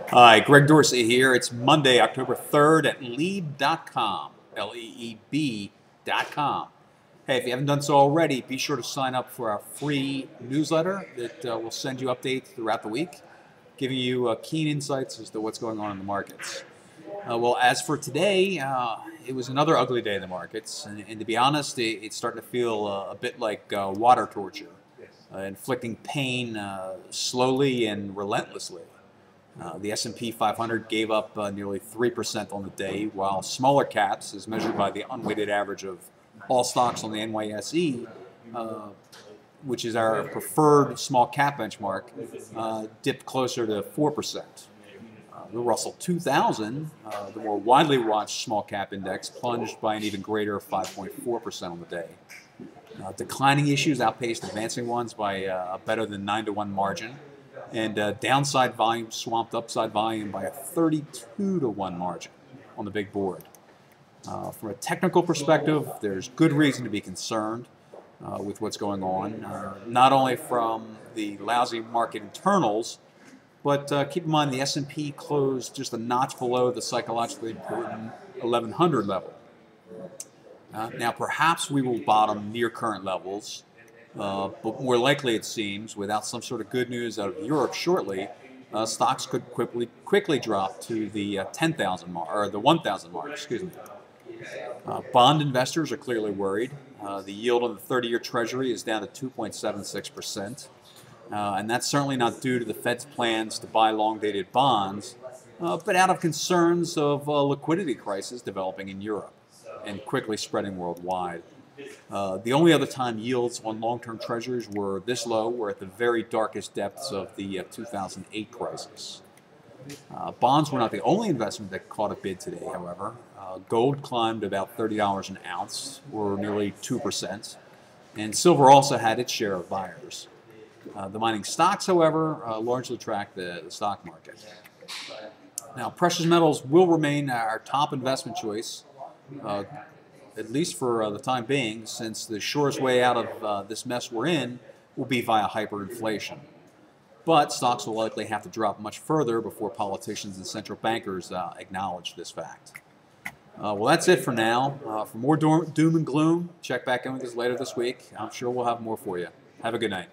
Hi, Greg Dorsey here. It's Monday, October 3rd at Leeb.com, Leeb.com. Hey, if you haven't done so already, be sure to sign up for our free newsletter that will send you updates throughout the week, giving you keen insights as to what's going on in the markets. Well, as for today, it was another ugly day in the markets, and to be honest, it's starting to feel a bit like water torture, inflicting pain slowly and relentlessly. The S&P 500 gave up nearly 3% on the day, while smaller caps, as measured by the unweighted average of all stocks on the NYSE, which is our preferred small cap benchmark, dipped closer to 4%. The Russell 2000, the more widely watched small cap index, plunged by an even greater 5.4% on the day. Declining issues outpaced advancing ones by a better than 9-to-1 margin. And downside volume swamped upside volume by a 32-to-1 margin on the big board. From a technical perspective, there's good reason to be concerned with what's going on, not only from the lousy market internals, but keep in mind the S&P closed just a notch below the psychologically important 1100 level. Now, perhaps we will bottom near current levels. But more likely, it seems, without some sort of good news out of Europe shortly, stocks could quickly drop to the 10,000 mark, or the 1,000 mark, excuse me. Bond investors are clearly worried. The yield on the 30-year Treasury is down to 2.76%, and that's certainly not due to the Fed's plans to buy long-dated bonds, but out of concerns of a liquidity crisis developing in Europe and quickly spreading worldwide. The only other time yields on long-term treasuries were this low were at the very darkest depths of the 2008 crisis. Bonds were not the only investment that caught a bid today, however. Gold climbed about $30 an ounce, or nearly 2%, and silver also had its share of buyers. The mining stocks, however, largely tracked the stock market. Now, precious metals will remain our top investment choice, at least for the time being, since the surest way out of this mess we're in will be via hyperinflation. But stocks will likely have to drop much further before politicians and central bankers acknowledge this fact. Well, that's it for now. For more doom and gloom, check back in with us later this week. I'm sure we'll have more for you. Have a good night.